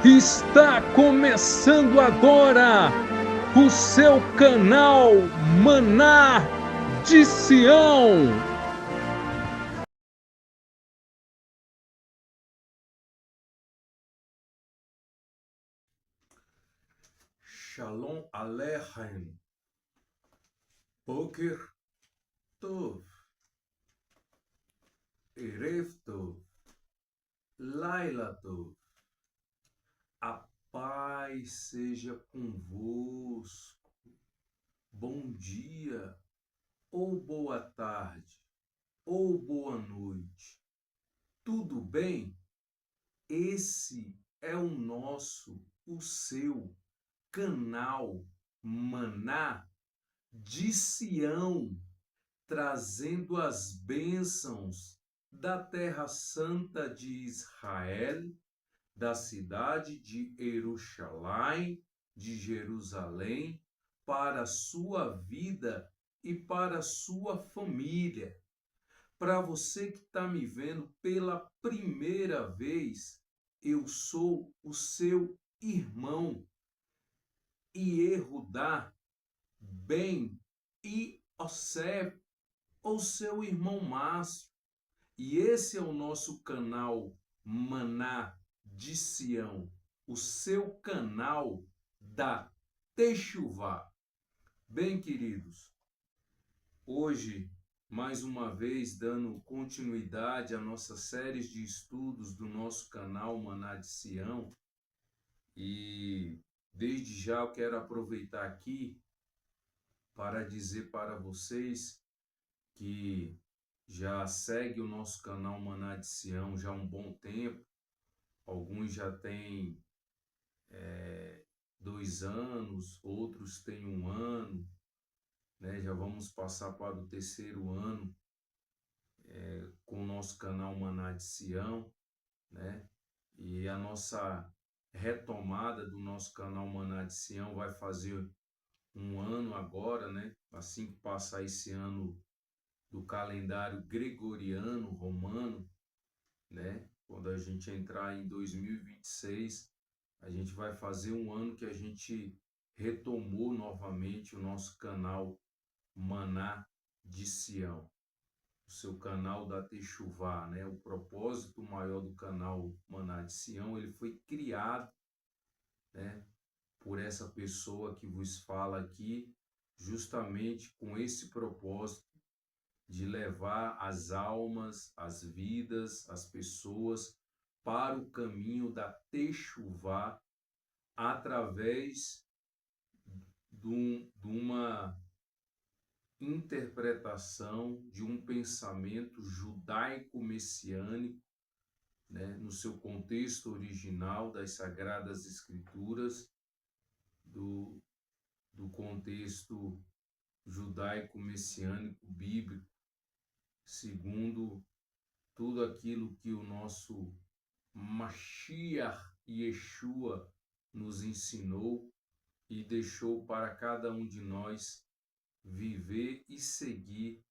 Está começando agora o seu canal Maná de Sião. Shalom Aleichem, Boker Tov, Erev Tov, Laila Tov. A paz seja convosco. Bom dia, ou boa tarde, ou boa noite. Tudo bem? Esse é o seu canal Maná de Sião, trazendo as bênçãos da Terra Santa de Israel, da cidade de Jerusalém, para a sua vida e para a sua família. Para você que está me vendo pela primeira vez, eu sou o seu irmão Iehudá Ben Iosef, ou seu irmão Márcio. E esse é o nosso canal Maná de Sião, o seu canal da Techuvá. Bem, queridos, hoje, mais uma vez, dando continuidade à nossa série de estudos do nosso canal Maná de Sião, e desde já eu quero aproveitar aqui para dizer para vocês que já segue o nosso canal Maná de Sião já há um bom tempo. Alguns já têm 2 anos, outros têm 1 ano, né? Já vamos passar para o 3º ano com o nosso canal Maná de Sião, né? E a nossa retomada do nosso canal Maná de Sião vai fazer 1 ano agora, né? Assim que passar esse ano do calendário gregoriano romano, né? Quando a gente entrar em 2026, a gente vai fazer 1 ano que a gente retomou novamente o nosso canal Maná de Sião, o seu canal da Techuvá, né? O propósito maior do canal Maná de Sião, ele foi criado, né, por essa pessoa que vos fala aqui, justamente com esse propósito de levar as almas, as vidas, as pessoas para o caminho da Techuvá através de uma interpretação de um pensamento judaico-messiânico, né, no seu contexto original das Sagradas Escrituras, do contexto judaico-messiânico bíblico, segundo tudo aquilo que o nosso Mashiach Yeshua nos ensinou e deixou para cada um de nós viver e seguir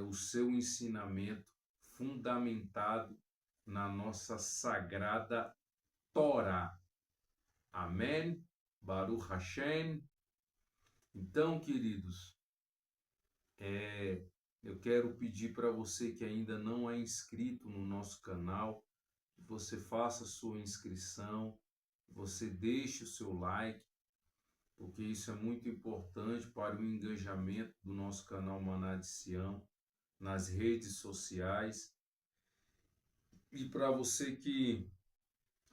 o seu ensinamento fundamentado na nossa sagrada Torá. Amém? Baruch Hashem. Então, queridos, eu quero pedir para você que ainda não é inscrito no nosso canal, que você faça sua inscrição, que você deixe o seu like, porque isso é muito importante para o engajamento do nosso canal Maná de Sião nas redes sociais. E para você que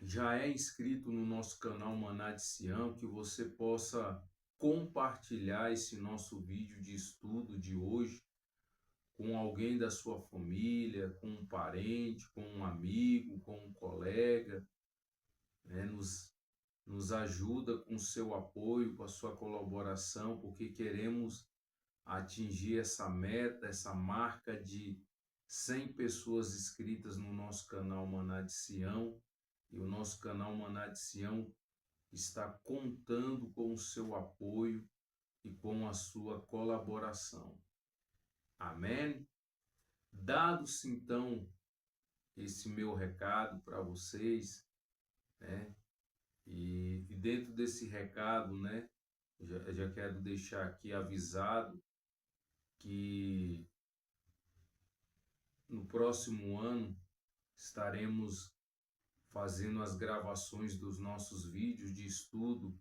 já é inscrito no nosso canal Maná de Sião, que você possa compartilhar esse nosso vídeo de estudo de hoje com alguém da sua família, com um parente, com um amigo, com um colega, né? Nos ajuda com o seu apoio, com a sua colaboração, porque queremos atingir essa meta, essa marca de 100 pessoas inscritas no nosso canal Maná de Sião. E o nosso canal Maná de Sião está contando com o seu apoio e com a sua colaboração. Amém? Dado-se então esse meu recado para vocês, né? E dentro desse recado, né, já quero deixar aqui avisado que no próximo ano estaremos fazendo as gravações dos nossos vídeos de estudo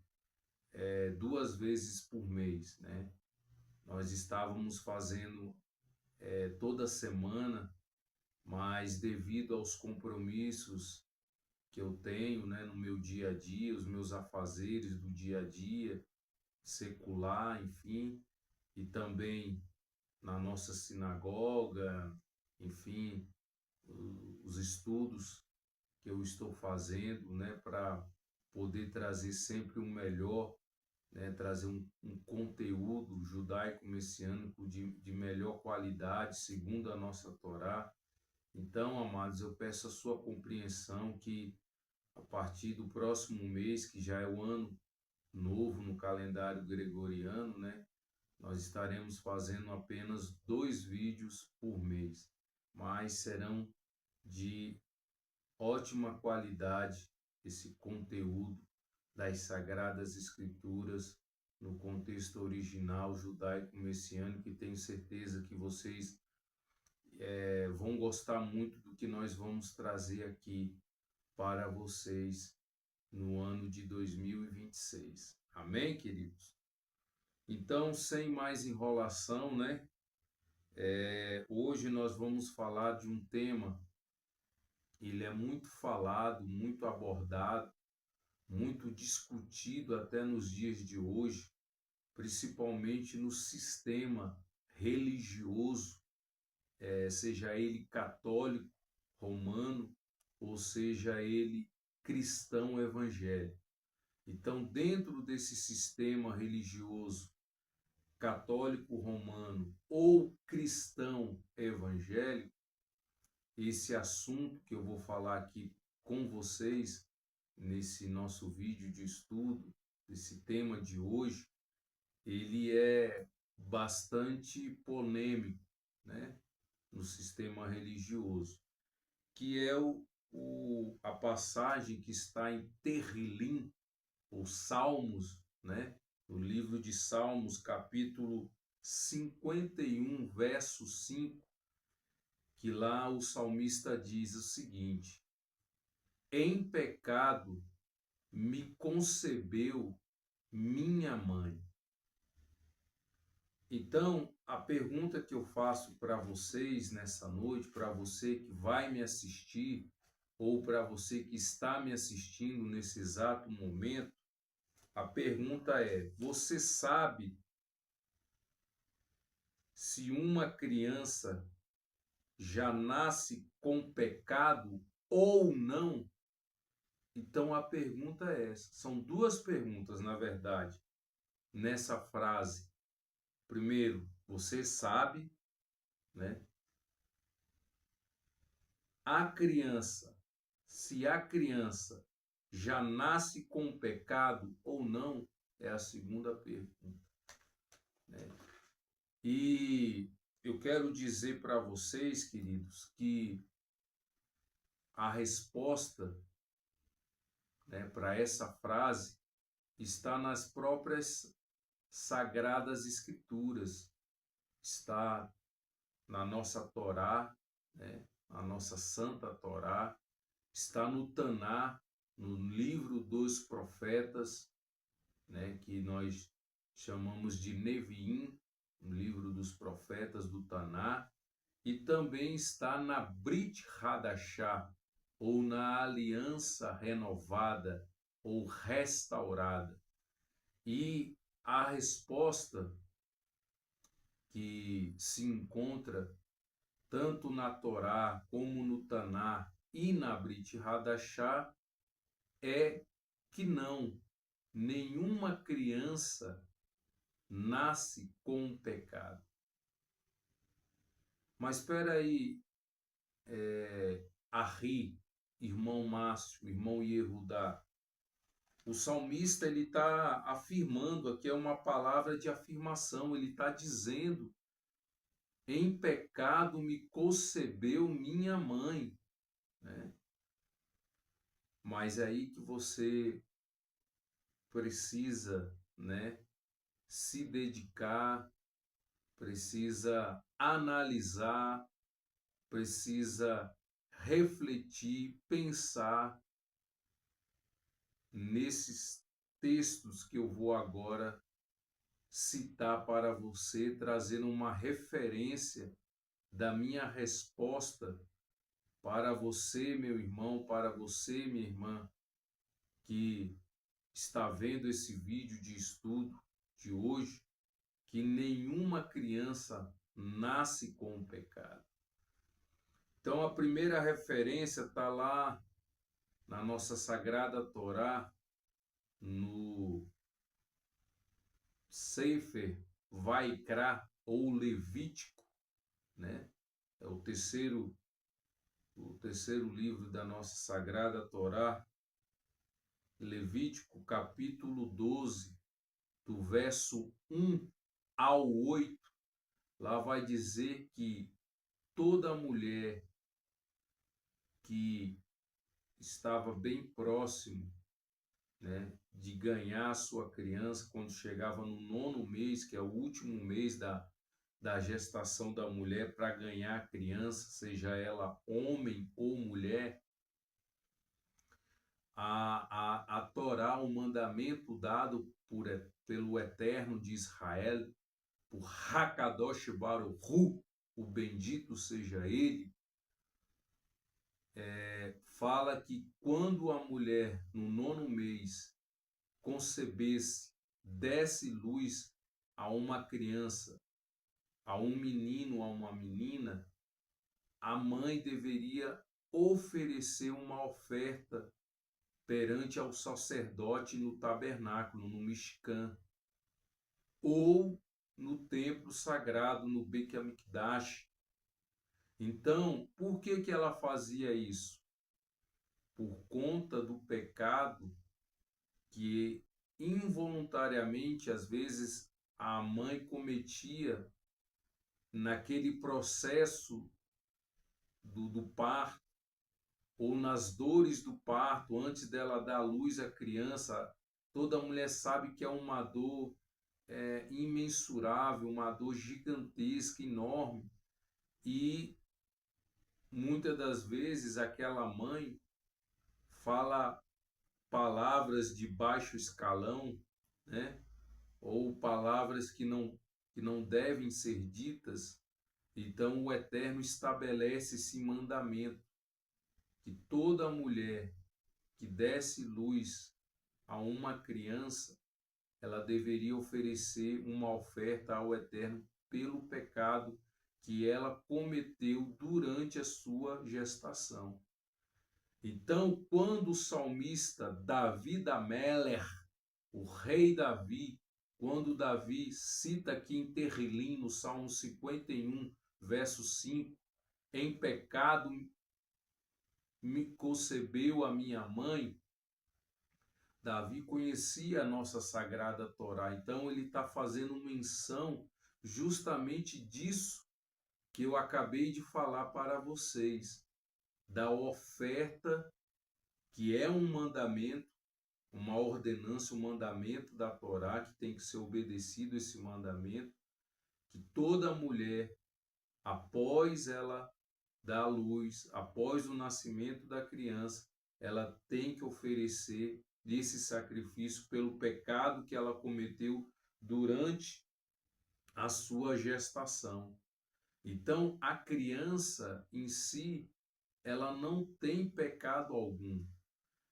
2 vezes por mês, né? Nós estávamos fazendo toda semana, mas devido aos compromissos que eu tenho, né, no meu dia a dia, os meus afazeres do dia a dia, secular, enfim, e também na nossa sinagoga, enfim, os estudos que eu estou fazendo, né, para poder trazer sempre o melhor, né, trazer um conteúdo judaico-messiânico de melhor qualidade, segundo a nossa Torá. Então, amados, eu peço a sua compreensão que a partir do próximo mês, que já é o ano novo no calendário gregoriano, né, nós estaremos fazendo apenas 2 vídeos por mês, mas serão de ótima qualidade esse conteúdo das Sagradas Escrituras no contexto original judaico-messiânico, e tenho certeza que vocês vão gostar muito do que nós vamos trazer aqui para vocês no ano de 2026. Amém, queridos? Então, sem mais enrolação, né? Hoje nós vamos falar de um tema, ele é muito falado, muito abordado, muito discutido até nos dias de hoje, principalmente no sistema religioso, seja ele católico, romano, ou seja ele cristão evangélico. Então, dentro desse sistema religioso católico romano ou cristão evangélico, esse assunto que eu vou falar aqui com vocês nesse nosso vídeo de estudo, esse tema de hoje, ele é bastante polêmico, né, no sistema religioso, que é a passagem que está em Terrilim, ou Salmos, né, no livro de Salmos, capítulo 51, verso 5, que lá o salmista diz o seguinte: em pecado me concebeu minha mãe. Então, a pergunta que eu faço para vocês nessa noite, para você que vai me assistir, ou para você que está me assistindo nesse exato momento, a pergunta é: você sabe se uma criança já nasce com pecado ou não? Então a pergunta é essa. São 2 perguntas, na verdade, nessa frase. Primeiro, você sabe, né? Se a criança já nasce com pecado ou não, é a segunda pergunta, né? E eu quero dizer para vocês, queridos, que a resposta, né, para essa frase está nas próprias Sagradas Escrituras, está na nossa Torá, né, na nossa Santa Torá, está no Taná, no livro dos profetas, né, que nós chamamos de Neviim, no livro dos profetas do Taná, e também está na Brit Hadashah, ou na aliança renovada ou restaurada. E a resposta que se encontra tanto na Torá como no Taná e na Brit Hadashah é que não, nenhuma criança nasce com pecado. Mas espera aí, Arri, irmão Márcio, irmão Yehudá, o salmista ele está afirmando aqui, é uma palavra de afirmação, ele está dizendo: em pecado me concebeu minha mãe, né? mas é aí que você precisa, né, se dedicar, precisa analisar, precisa refletir, pensar nesses textos que eu vou agora citar para você, trazendo uma referência da minha resposta para você, meu irmão, para você, minha irmã, que está vendo esse vídeo de estudo de hoje, que nenhuma criança nasce com o pecado. Então, a primeira referência está lá na nossa Sagrada Torá, no Sefer Vaikra, ou Levítico, né? É o terceiro livro da nossa Sagrada Torá, Levítico, capítulo 12, do verso 1 ao 8. Lá vai dizer que toda mulher que estava bem próximo, né, de ganhar a sua criança, quando chegava no 9º mês, que é o último mês da gestação da mulher, para ganhar a criança, seja ela homem ou mulher, a Torá, o mandamento dado pelo Eterno de Israel, por Hakadosh Baruch Hu, o bendito seja ele, fala que quando a mulher, no 9º mês, concebesse, desse luz a uma criança, a um menino, a uma menina, a mãe deveria oferecer uma oferta perante ao sacerdote no tabernáculo, no Mishkan, ou no templo sagrado, no Beit HaMikdash. Então, por que ela fazia isso? Por conta do pecado que involuntariamente, às vezes, a mãe cometia naquele processo do parto, ou nas dores do parto, antes dela dar à luz à criança. Toda mulher sabe que é uma dor imensurável, uma dor gigantesca, enorme, e muitas das vezes aquela mãe fala palavras de baixo escalão, né? Ou palavras que não devem ser ditas. Então o Eterno estabelece esse mandamento, que toda mulher que desse luz a uma criança, ela deveria oferecer uma oferta ao Eterno pelo pecado que ela cometeu durante a sua gestação. Então, quando o salmista Davi da Meller, o rei Davi, quando Davi cita aqui em Terrilim, no Salmo 51, verso 5, em pecado me concebeu a minha mãe, Davi conhecia a nossa Sagrada Torá. Então ele está fazendo menção justamente disso que eu acabei de falar para vocês, da oferta, que é um mandamento, uma ordenança, um mandamento da Torá, que tem que ser obedecido esse mandamento, que toda mulher, após ela dar à luz, após o nascimento da criança, ela tem que oferecer esse sacrifício pelo pecado que ela cometeu durante a sua gestação. Então, a criança em si, ela não tem pecado algum.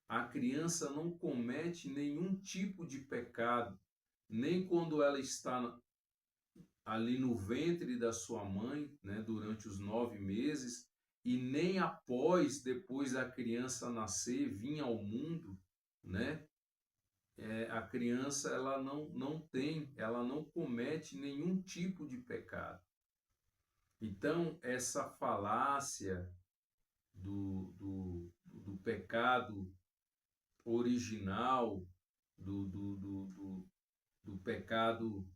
A criança não comete nenhum tipo de pecado, nem quando ela está ali no ventre da sua mãe, né, durante os 9 meses, e nem após, depois da criança nascer, vir ao mundo, né? A criança ela ela não comete nenhum tipo de pecado. Então, essa falácia do pecado original, do pecado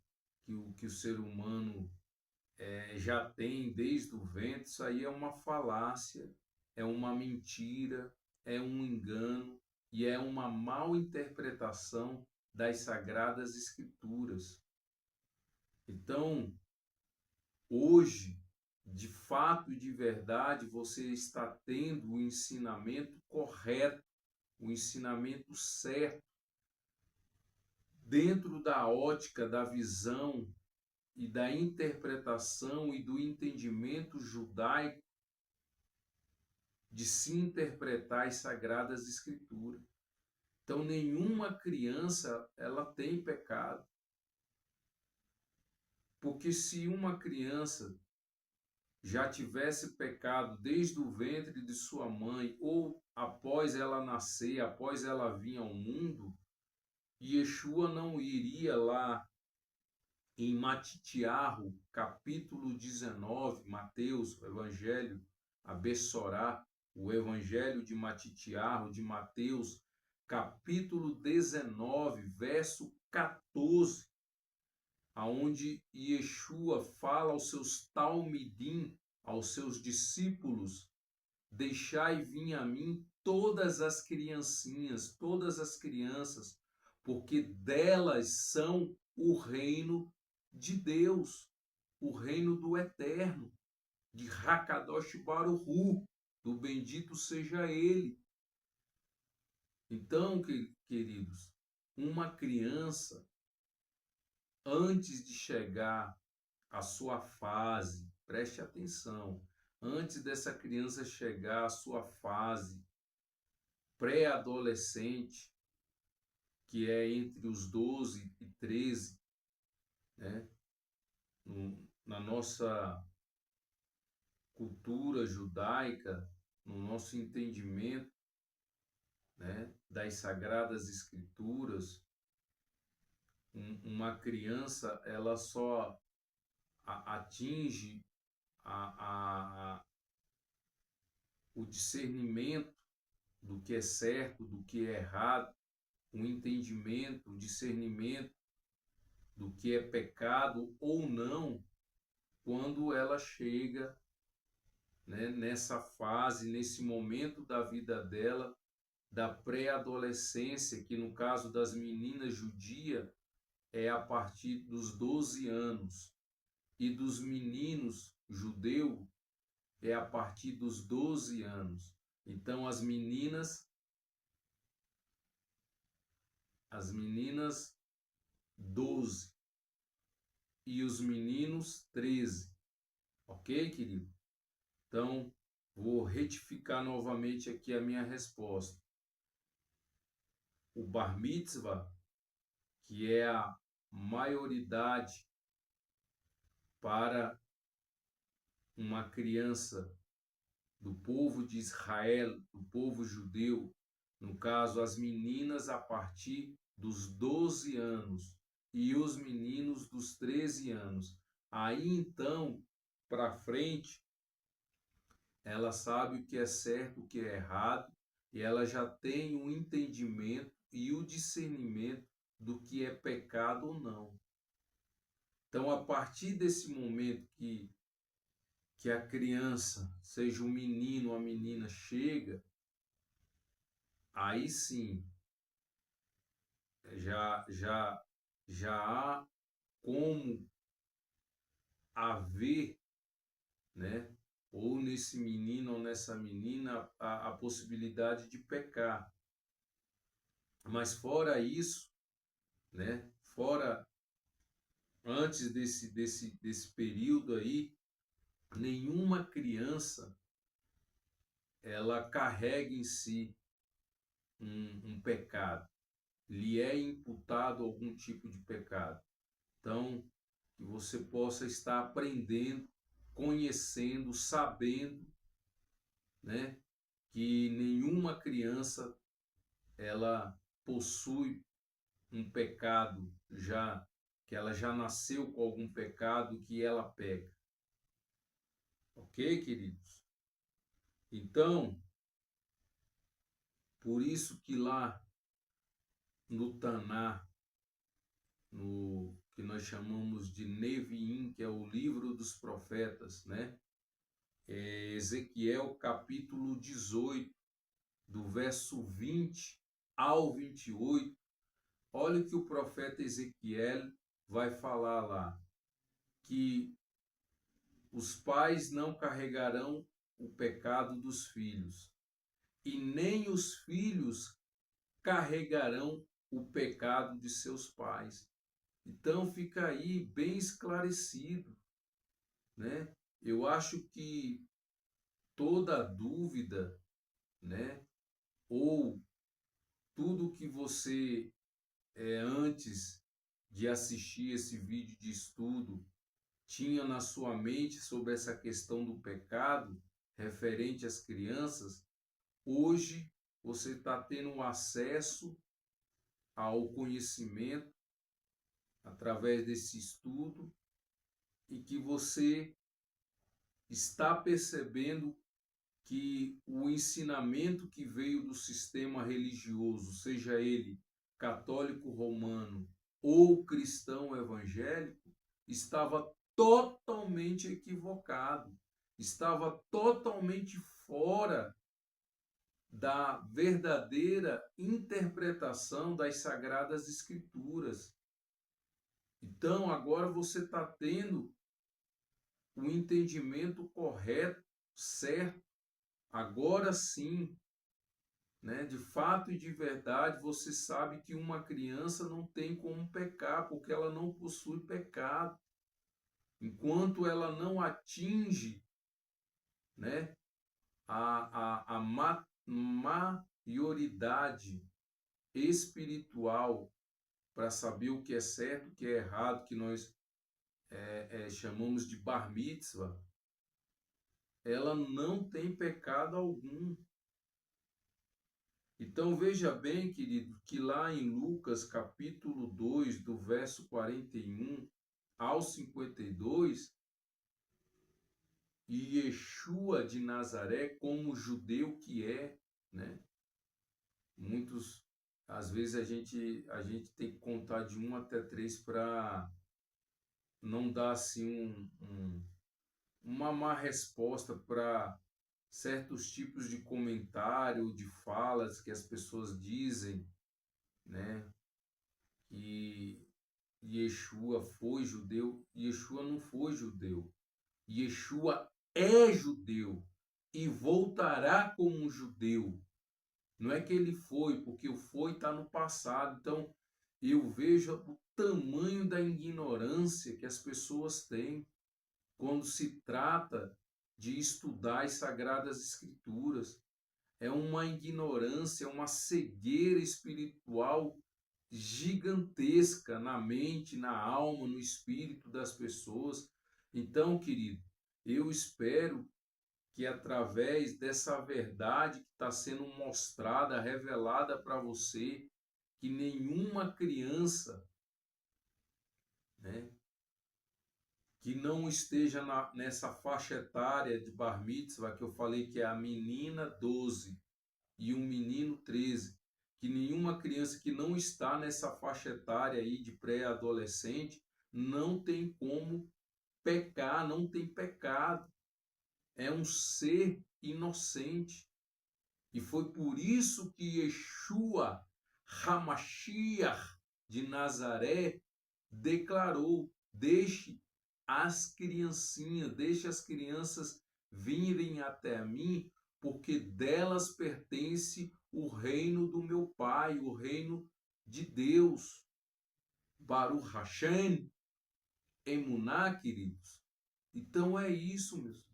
que o ser humano já tem desde o ventre, isso aí é uma falácia, é uma mentira, é um engano, e é uma mal interpretação das Sagradas Escrituras. Então, hoje, de fato e de verdade, você está tendo o ensinamento correto, o ensinamento certo, dentro da ótica, da visão e da interpretação e do entendimento judaico de se interpretar as Sagradas Escrituras. Então, nenhuma criança ela tem pecado. Porque se uma criança já tivesse pecado desde o ventre de sua mãe, ou após ela nascer, após ela vir ao mundo, Yeshua não iria lá em Matitiarro, capítulo 19, Mateus, o Evangelho, a Bessorá, o Evangelho de Matitiarro, de Mateus, capítulo 19, verso 14, aonde Yeshua fala aos seus talmidim, aos seus discípulos, deixai vir a mim todas as criancinhas, todas as crianças, porque delas são o reino de Deus, o reino do Eterno, de Hakadosh Baruch, do bendito seja Ele. Então, queridos, uma criança, antes de chegar à sua fase, preste atenção, antes dessa criança chegar à sua fase pré-adolescente, que é entre os 12 e 13, né? Na nossa cultura judaica, no nosso entendimento, né, das Sagradas Escrituras, uma criança ela só atinge o discernimento do que é certo, do que é errado, o entendimento, o discernimento do que é pecado ou não, quando ela chega, né, nessa fase, nesse momento da vida dela, da pré-adolescência, que no caso das meninas judias é a partir dos 12 anos, e dos meninos judeus é a partir dos 12 anos. Então as meninas 12 e os meninos 13. Ok, querido? Então, vou retificar novamente aqui a minha resposta. O Bar Mitzvah, que é a maioridade para uma criança do povo de Israel, do povo judeu, no caso as meninas a partir dos 12 anos e os meninos dos 13 anos. Aí então, para frente, ela sabe o que é certo, o que é errado, e ela já tem o entendimento e o discernimento do que é pecado ou não. Então, a partir desse momento que a criança, seja um menino ou a menina, chega, aí sim, já há como haver, né, ou nesse menino ou nessa menina, a possibilidade de pecar. Mas fora isso, né, fora antes desse período aí, nenhuma criança ela carrega em si um pecado, lhe é imputado algum tipo de pecado. Então, que você possa estar aprendendo, conhecendo, sabendo, né, que nenhuma criança ela possui um pecado já, que ela já nasceu com algum pecado que ela peca. Ok, queridos? Então, por isso que lá no Taná, no que nós chamamos de Neviim, que é o livro dos profetas, né? Ezequiel capítulo 18, do verso 20 ao 28, olha o que o profeta Ezequiel vai falar lá, que os pais não carregarão o pecado dos filhos, e nem os filhos carregarão o pecado de seus pais. Então fica aí bem esclarecido, né? Eu acho que toda dúvida, né, ou tudo que você antes de assistir esse vídeo de estudo tinha na sua mente sobre essa questão do pecado referente às crianças, hoje você está tendo acesso ao conhecimento através desse estudo e que você está percebendo que o ensinamento que veio do sistema religioso, seja ele católico romano ou cristão evangélico, estava totalmente equivocado, estava totalmente fora da verdadeira interpretação das Sagradas Escrituras. Então, agora você está tendo o entendimento correto, certo. Agora sim, né, de fato e de verdade, você sabe que uma criança não tem como pecar, porque ela não possui pecado. Enquanto ela não atinge, né, a maioridade espiritual para saber o que é certo, o que é errado, que nós chamamos de bar mitzvah, ela não tem pecado algum. Então veja bem, querido, que lá em Lucas capítulo 2, do verso 41 ao 52, e Yeshua de Nazaré, como judeu que é, né? Muitos, às vezes a gente tem que contar de 1 até 3 para não dar assim uma má resposta para certos tipos de comentário, de falas que as pessoas dizem, né? Que Yeshua foi judeu. Yeshua não foi judeu. Yeshua é judeu e voltará como um judeu. Não é que ele foi, porque o foi está no passado. Então, eu vejo o tamanho da ignorância que as pessoas têm quando se trata de estudar as Sagradas Escrituras. É uma ignorância, uma cegueira espiritual gigantesca na mente, na alma, no espírito das pessoas. Então, querido, eu espero que através dessa verdade que está sendo mostrada, revelada para você, que nenhuma criança, né, que não esteja nessa faixa etária de bar mitzvah, que eu falei que é a menina 12 e um menino 13, que nenhuma criança que não está nessa faixa etária aí de pré-adolescente não tem como pecar, não tem pecado. É um ser inocente. E foi por isso que Yeshua HaMashiach de Nazaré declarou: deixe as criancinhas, deixe as crianças virem até mim, porque delas pertence o reino do meu Pai, o reino de Deus. Baruch Hashem, Emuná, queridos. Então é isso, meus.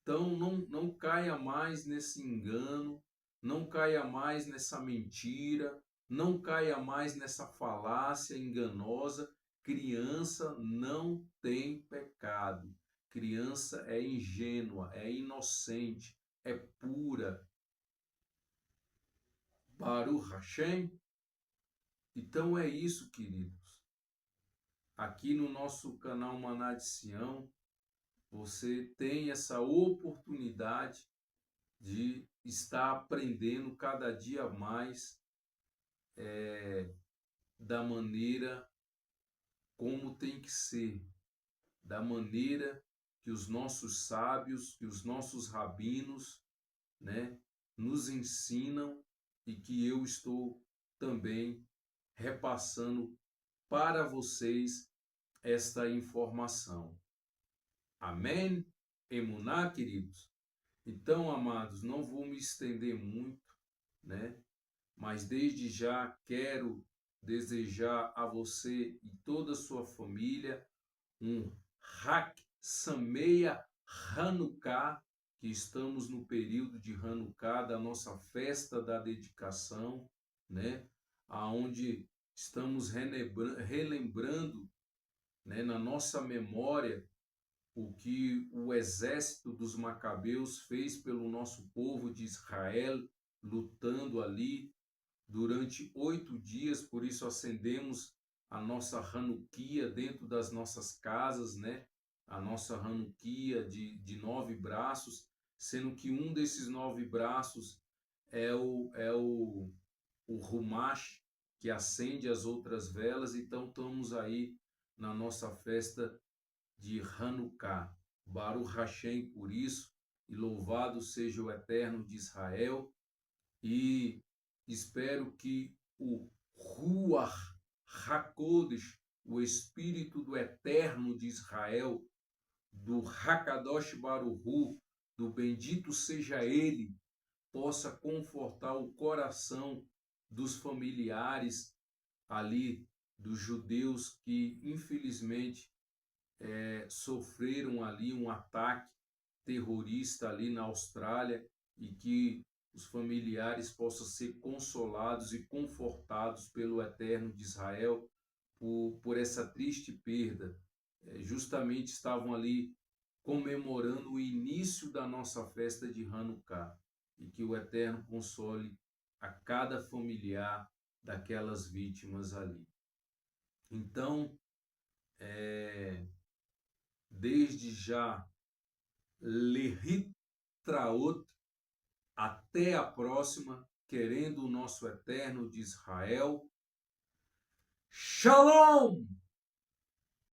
Então não caia mais nesse engano, não caia mais nessa mentira, não caia mais nessa falácia enganosa. Criança não tem pecado. Criança é ingênua, é inocente, é pura. Baruch Hashem. Então é isso, queridos. Aqui no nosso canal Maná de Sião, você tem essa oportunidade de estar aprendendo cada dia mais da maneira como tem que ser, da maneira que os nossos sábios, que os nossos rabinos, né, nos ensinam e que eu estou também repassando para vocês esta informação. Amém? Emuná, queridos? Então, amados, não vou me estender muito, né? Mas desde já quero desejar a você e toda a sua família um Hak Sameia Hanukkah, que estamos no período de Hanukkah, da nossa festa da dedicação, né? Aonde estamos relembrando, né, na nossa memória o que o exército dos Macabeus fez pelo nosso povo de Israel, lutando ali durante 8 dias. Por isso acendemos a nossa Hanukkah dentro das nossas casas, né? A nossa Hanukkah de 9 braços, sendo que um desses 9 braços é o Rumash, que acende as outras velas. Então estamos aí na nossa festa de Hanukkah. Baruch Hashem por isso, e louvado seja o Eterno de Israel, e espero que o Ruach HaKodesh, o Espírito do Eterno de Israel, do Hakadosh Baruch Hu, do bendito seja Ele, possa confortar o coração dos familiares ali, dos judeus que infelizmente sofreram ali um ataque terrorista ali na Austrália, e que os familiares possam ser consolados e confortados pelo Eterno de Israel por essa triste perda. Justamente estavam ali comemorando o início da nossa festa de Hanukkah, e que o Eterno console a cada familiar daquelas vítimas ali. Então, desde já, Lehitraot, até a próxima, querendo o nosso Eterno de Israel. Shalom!